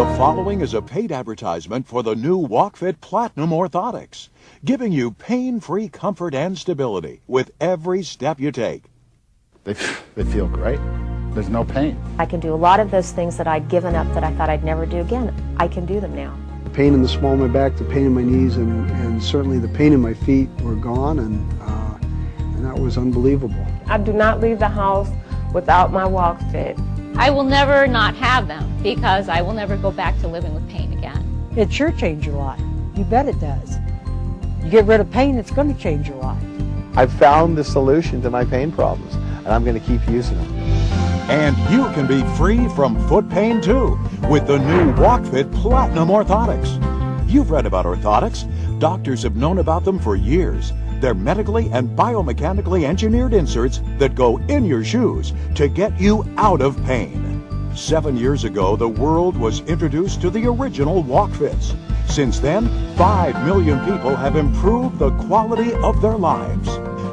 The following is a paid advertisement for the new Walkfit Platinum Orthotics, giving you pain-free comfort and stability with every step you take. They feel great. There's no pain. I can do a lot of those things that I'd given up that I thought I'd never do again. I can do them now. The pain in the small of my back, the pain in my knees, and certainly the pain in my feet were gone, and that was unbelievable. I do not leave the house without my Walkfit. I will never not have them because I will never go back to living with pain again. It sure changed your life. You bet it does. You get rid of pain, it's going to change your life. I've found the solution to my pain problems, and I'm going to keep using them. And you can be free from foot pain too with the new Walkfit Platinum Orthotics. You've read about orthotics. Doctors have known about them for years. They're medically and biomechanically engineered inserts that go in your shoes to get you out of pain. 7 years ago, the world was introduced to the original Walkfits. Since then, 5 million people have improved the quality of their lives.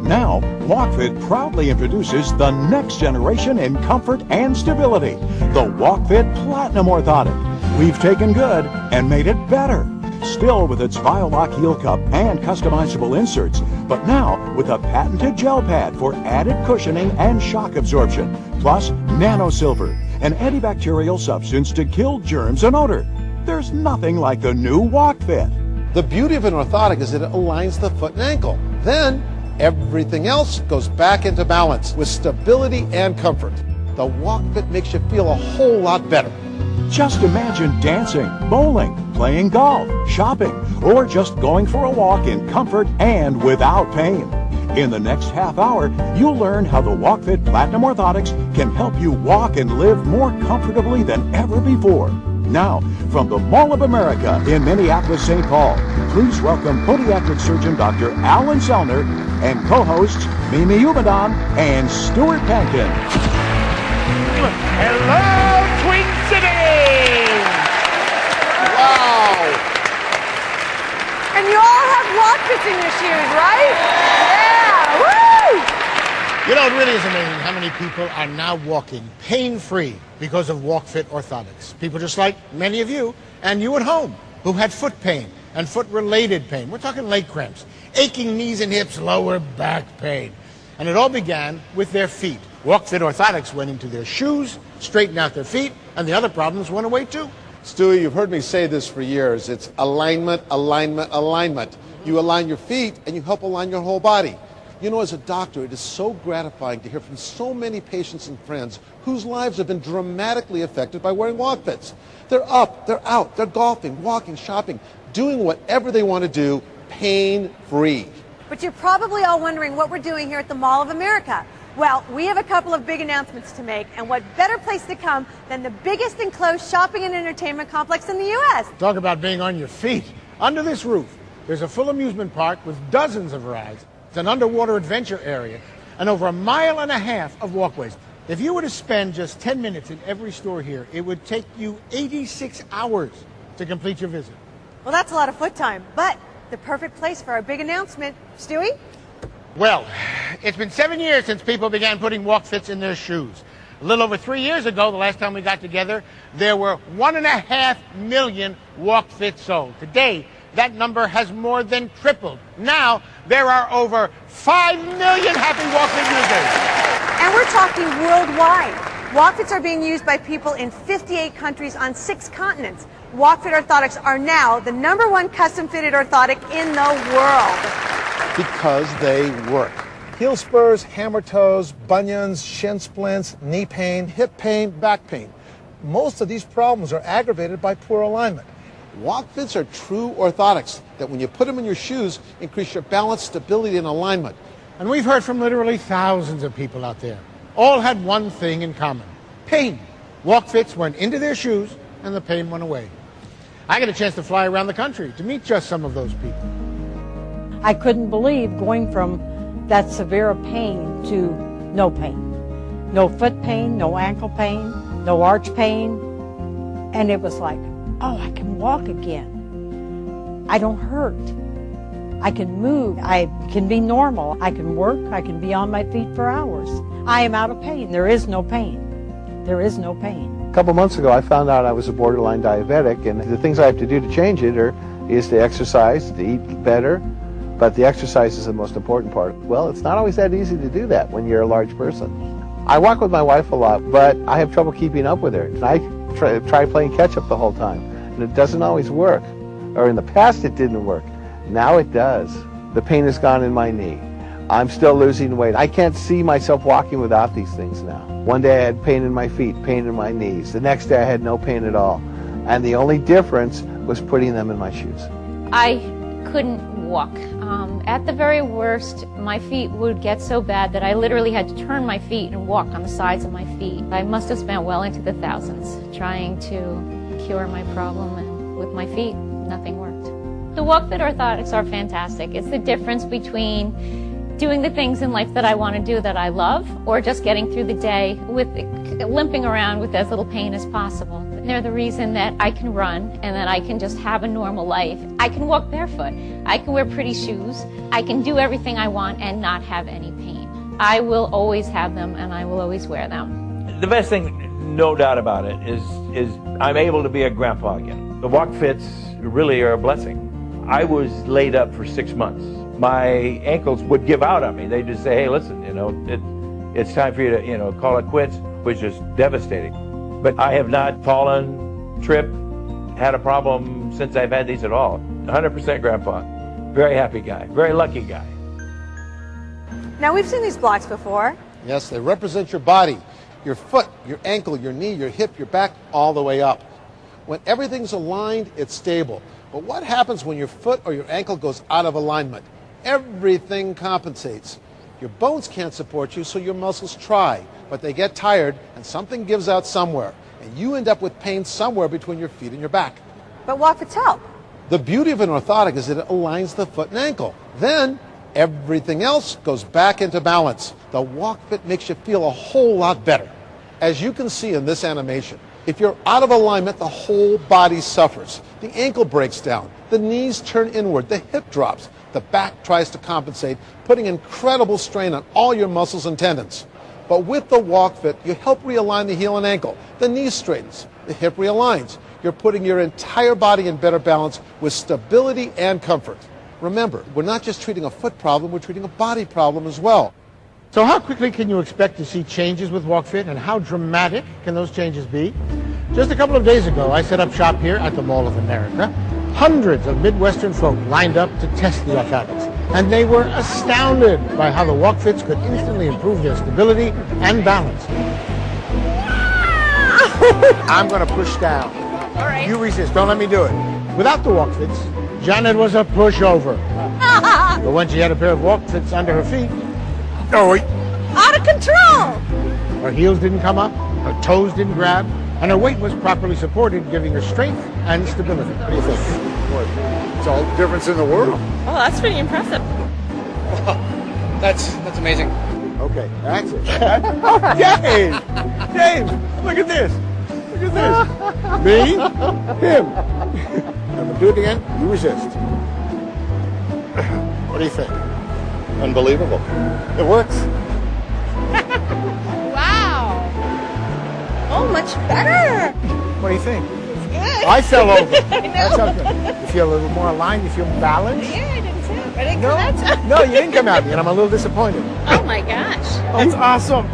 Now, Walkfit proudly introduces the next generation in comfort and stability, the Walkfit Platinum Orthotic. We've taken good and made it better. Still with its Violock heel cup and customizable inserts, but now with a patented gel pad for added cushioning and shock absorption, plus nano silver, an antibacterial substance to kill germs and odor. There's nothing like the new Walkfit. The beauty of an orthotic is that it aligns the foot and ankle. Then everything else goes back into balance with stability and comfort. The Walkfit makes you feel a whole lot better. Just imagine dancing, bowling, playing golf, shopping, or just going for a walk in comfort and without pain. In the next half hour, you'll learn how the Walkfit Platinum Orthotics can help you walk and live more comfortably than ever before. Now, from the Mall of America in Minneapolis, St. Paul, please welcome podiatric surgeon Dr. Alan Sellner and co-hosts Mimi Umadan and Stuart Pankin. Hello, Twin Cities! Wow! And you all have Walkfits in your shoes, right? Yeah! Woo! You know, it really is amazing how many people are now walking pain-free because of Walkfit orthotics. People just like many of you and you at home who had foot pain and foot-related pain. We're talking leg cramps, aching knees and hips, lower back pain. And it all began with their feet. Walkfit orthotics went into their shoes, straightened out their feet, and the other problems went away too. Stewie, you've heard me say this for years. It's alignment, alignment, alignment. You align your feet and you help align your whole body. You know, as a doctor, it is so gratifying to hear from so many patients and friends whose lives have been dramatically affected by wearing Walkfits. They're up, they're out, they're golfing, walking, shopping, doing whatever they want to do, pain-free. But you're probably all wondering what we're doing here at the Mall of America. Well, we have a couple of big announcements to make, and what better place to come than the biggest enclosed shopping and entertainment complex in the U.S. Talk about being on your feet. Under this roof, there's a full amusement park with dozens of rides. It's an underwater adventure area and over 1.5 miles of walkways. If you were to spend just 10 minutes in every store here, it would take you 86 hours to complete your visit. Well, that's a lot of foot time, but the perfect place for our big announcement. Stewie? Well, it's been 7 years since people began putting Walkfits in their shoes. A little over 3 years ago, the last time we got together, there were 1.5 million Walkfits sold. Today, that number has more than tripled. Now, there are over 5 million happy Walkfit users. And we're talking worldwide. Walkfits are being used by people in 58 countries on 6 continents. Walkfit orthotics are now the #1 custom-fitted orthotic in the world. Because they work. Heel spurs, hammer toes, bunions, shin splints, knee pain, hip pain, back pain. Most of these problems are aggravated by poor alignment. Walkfits are true orthotics that when you put them in your shoes, increase your balance, stability, and alignment. And we've heard from literally thousands of people out there. All had one thing in common: pain. Walkfits went into their shoes and the pain went away. I got a chance to fly around the country to meet just some of those people. I couldn't believe going from that severe pain to no pain. No foot pain, no ankle pain, no arch pain. And it was like, oh, I can walk again. I don't hurt. I can move. I can be normal. I can work. I can be on my feet for hours. I am out of pain. There is no pain. There is no pain. couple months ago, I found out I was a borderline diabetic, and the things I have to do to change it is to exercise, to eat better, but the exercise is the most important part. Well, it's not always that easy to do that when you're a large person. I walk with my wife a lot, but I have trouble keeping up with her. And I try playing catch-up the whole time, and it doesn't always work. Or in the past, it didn't work. Now it does. The pain is gone in my knee. I'm still losing weight. I can't see myself walking without these things now. One day I had pain in my feet, pain in my knees. The next day I had no pain at all. And the only difference was putting them in my shoes. I couldn't walk. At the very worst, my feet would get so bad that I literally had to turn my feet and walk on the sides of my feet. I must have spent well into the thousands trying to cure my problem, and with my feet, nothing worked. The Walkfit orthotics are fantastic. It's the difference between doing the things in life that I want to do that I love, or just getting through the day with limping around with as little pain as possible. They're the reason that I can run and that I can just have a normal life. I can walk barefoot. I can wear pretty shoes. I can do everything I want and not have any pain. I will always have them, and I will always wear them. The best thing, no doubt about it, is I'm able to be a grandpa again. The Walkfits really are a blessing. I was laid up for 6 months. My ankles would give out on me. They'd just say, hey, listen, it's time for you to, call it quits, which is devastating. But I have not fallen, tripped, had a problem since I've had these at all. 100% grandpa. Very happy guy. Very lucky guy. Now, we've seen these blocks before. Yes, they represent your body, your foot, your ankle, your knee, your hip, your back, all the way up. When everything's aligned, it's stable. But what happens when your foot or your ankle goes out of alignment? Everything compensates. Your bones can't support you, so your muscles try, but they get tired and something gives out somewhere, and you end up with pain somewhere between your feet and your back. But Walkfits help. The beauty of an orthotic is that it aligns the foot and ankle. Then everything else goes back into balance. The Walkfit makes you feel a whole lot better. As you can see in this animation, if you're out of alignment, the whole body suffers. The ankle breaks down, the knees turn inward, the hip drops, the back tries to compensate, putting incredible strain on all your muscles and tendons. But with the Walkfit, you help realign the heel and ankle. The knee straightens, the hip realigns. You're putting your entire body in better balance with stability and comfort. Remember, we're not just treating a foot problem, we're treating a body problem as well. So how quickly can you expect to see changes with Walkfit, and how dramatic can those changes be? Just a couple of days ago, I set up shop here at the Mall of America. Hundreds of Midwestern folk lined up to test the orthotics, and they were astounded by how the Walkfits could instantly improve their stability and balance. I'm going to push down. All right. You resist. Don't let me do it. Without the Walkfits, Janet was a pushover. But when she had a pair of Walkfits under her feet, Out of control! her heels didn't come up, her toes didn't grab, and her weight was properly supported, giving her strength and stability. What do you think? It's all the difference in the world. Oh, that's pretty impressive. That's amazing. Okay, that's it. James, look at this. Look at this. Me, him. I'm gonna do it again. You resist. What do you think? Unbelievable. It works. Wow. Oh, much better. What do you think? It's good. I fell over. I know. That's okay. You feel a little more aligned? You feel balanced? Yeah, I didn't too. I didn't No, come out to- no, you didn't come at me, and I'm a little disappointed. Oh my gosh. That's awesome.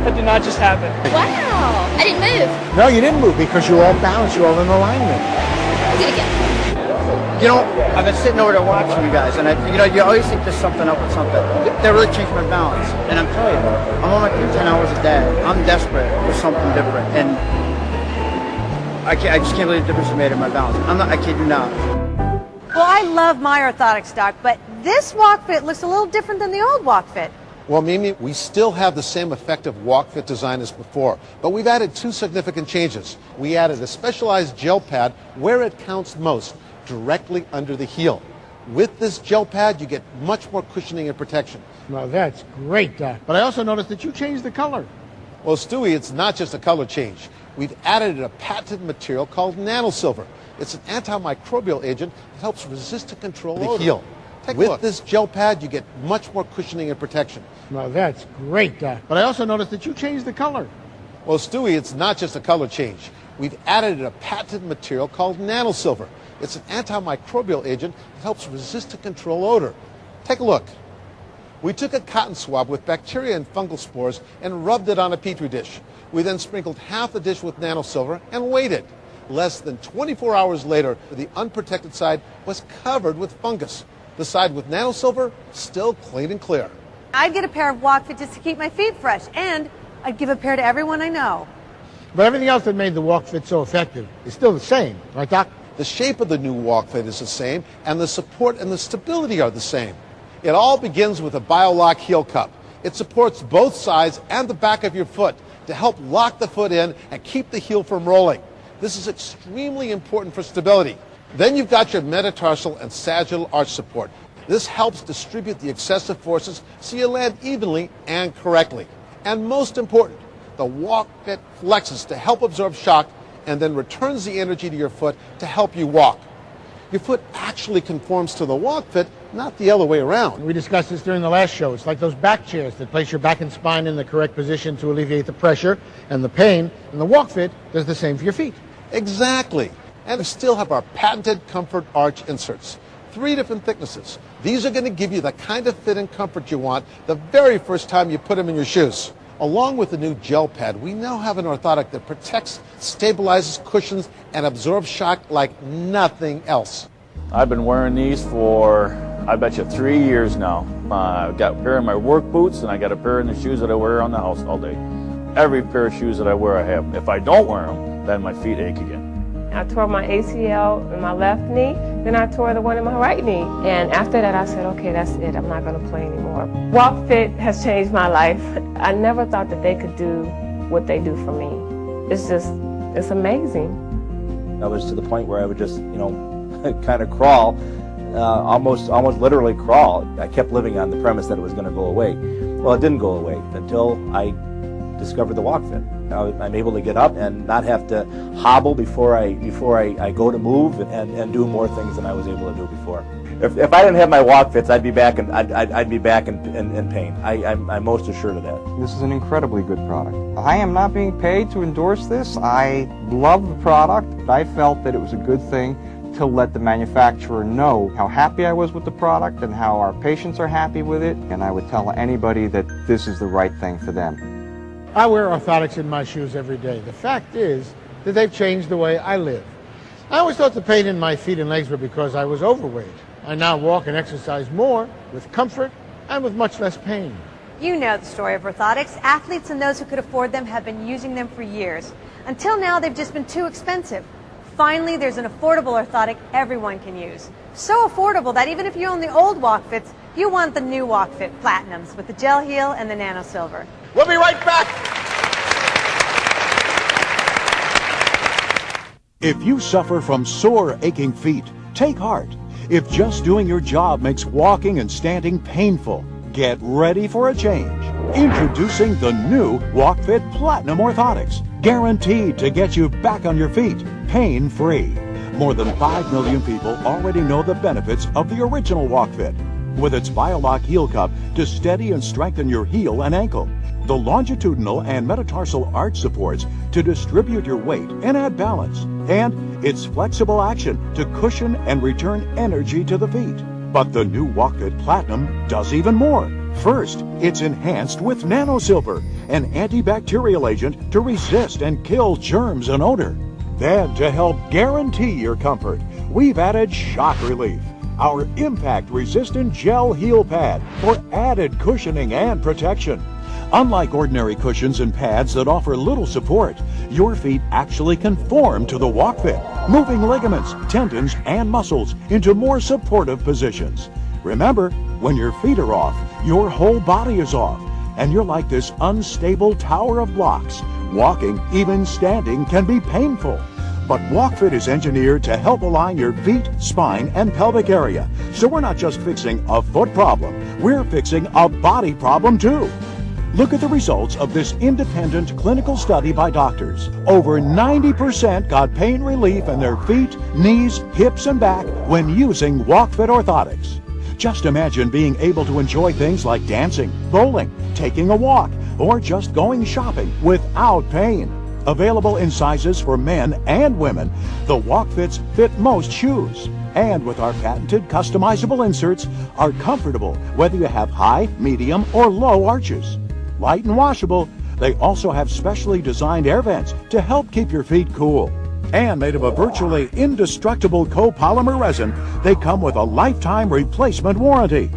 That did not just happen. Wow. I didn't move. No, you didn't move because you're all balanced. You're all in alignment. I did it again. You know, I've been sitting over there watching you guys, and you always think there's something up with something. That really changed my balance. And I'm telling you, I'm on my feet 10 hours a day. I'm desperate for something different, and I just can't believe the difference it made in my balance. I kid you not. Well, I love my orthotic stock, but this Walkfit looks a little different than the old Walkfit. Well, Mimi, we still have the same effective Walkfit design as before, but we've added two significant changes. We added a specialized gel pad where it counts most, directly under the heel. With this gel pad, you get much more cushioning and protection. Well, that's great, Doc. But I also noticed that you changed the color. Well, Stewie, it's not just a color change. We've added a patented material called nanosilver. It's an antimicrobial agent that helps resist and control the heel. Take a look. With this gel pad, you get much more cushioning and protection. Well, that's great, Doc. But I also noticed that you changed the color. Well, Stewie, it's not just a color change. We've added a patented material called nanosilver. It's an antimicrobial agent that helps resist and control odor. Take a look. We took a cotton swab with bacteria and fungal spores and rubbed it on a petri dish. We then sprinkled half the dish with nanosilver and waited. Less than 24 hours later, the unprotected side was covered with fungus. The side with nanosilver, still clean and clear. I'd get a pair of Walkfit just to keep my feet fresh, and I'd give a pair to everyone I know. But everything else that made the Walkfit so effective is still the same, right, Doc? The shape of the new Walkfit is the same, and the support and the stability are the same. It all begins with a BioLock heel cup. It supports both sides and the back of your foot to help lock the foot in and keep the heel from rolling. This is extremely important for stability. Then you've got your metatarsal and sagittal arch support. This helps distribute the excessive forces so you land evenly and correctly. And most important, the Walkfit flexes to help absorb shock and then returns the energy to your foot to help you walk. Your foot actually conforms to the Walkfit, not the other way around. We discussed this during the last show. It's like those back chairs that place your back and spine in the correct position to alleviate the pressure and the pain, and the Walkfit does the same for your feet. Exactly. And we still have our patented comfort arch inserts. 3 different thicknesses. These are going to give you the kind of fit and comfort you want the very first time you put them in your shoes. Along with the new gel pad, we now have an orthotic that protects, stabilizes, cushions, and absorbs shock like nothing else. I've been wearing these for, I bet you, 3 years now. I've got a pair of my work boots, and I got a pair of the shoes that I wear on the house all day. Every pair of shoes that I wear, I have. If I don't wear them, then my feet ache again. I tore my ACL in my left knee, then I tore the one in my right knee. And after that, I said, okay, that's it. I'm not going to play anymore. Walkfit has changed my life. I never thought that they could do what they do for me. It's amazing. I was to the point where I would just, kind of crawl, almost literally crawl. I kept living on the premise that it was going to go away. Well, it didn't go away until I discovered the Walkfit. I'm able to get up and not have to hobble before I go to move and do more things than I was able to do before. If I didn't have my Walkfits, I'd be back in pain. I'm most assured of that. This is an incredibly good product. I am not being paid to endorse this. I love the product. I felt that it was a good thing to let the manufacturer know how happy I was with the product and how our patients are happy with it, and I would tell anybody that this is the right thing for them. I wear orthotics in my shoes every day. The fact is that they've changed the way I live. I always thought the pain in my feet and legs were because I was overweight. I now walk and exercise more with comfort and with much less pain. You know the story of orthotics. Athletes and those who could afford them have been using them for years. Until now, they've just been too expensive. Finally, there's an affordable orthotic everyone can use. So affordable that even if you own the old Walkfits, you want the new Walkfit Platinums with the gel heel and the nano silver. We'll be right back. If you suffer from sore, aching feet, take heart. If just doing your job makes walking and standing painful, get ready for a change. Introducing the new Walkfit Platinum Orthotics, guaranteed to get you back on your feet, pain-free. More than 5 million people already know the benefits of the original Walkfit, with its BioLock heel cup to steady and strengthen your heel and ankle, the longitudinal and metatarsal arch supports to distribute your weight and add balance, and its flexible action to cushion and return energy to the feet. But the new Walkfit Platinum does even more. First, it's enhanced with nanosilver, an antibacterial agent to resist and kill germs and odor. Then, to help guarantee your comfort, we've added shock relief, our impact-resistant gel heel pad for added cushioning and protection. Unlike ordinary cushions and pads that offer little support, your feet actually conform to the Walkfit, moving ligaments, tendons, and muscles into more supportive positions. Remember, when your feet are off, your whole body is off, and you're like this unstable tower of blocks. Walking, even standing, can be painful. But Walkfit is engineered to help align your feet, spine, and pelvic area. So we're not just fixing a foot problem, we're fixing a body problem too. Look at the results of this independent clinical study by doctors. Over 90% got pain relief in their feet, knees, hips, and back when using Walkfit orthotics. Just imagine being able to enjoy things like dancing, bowling, taking a walk, or just going shopping without pain. Available in sizes for men and women, the Walkfits fit most shoes. And with our patented customizable inserts, are comfortable whether you have high, medium, or low arches. Light and washable, they also have specially designed air vents to help keep your feet cool. And made of a virtually indestructible copolymer resin, they come with a lifetime replacement warranty.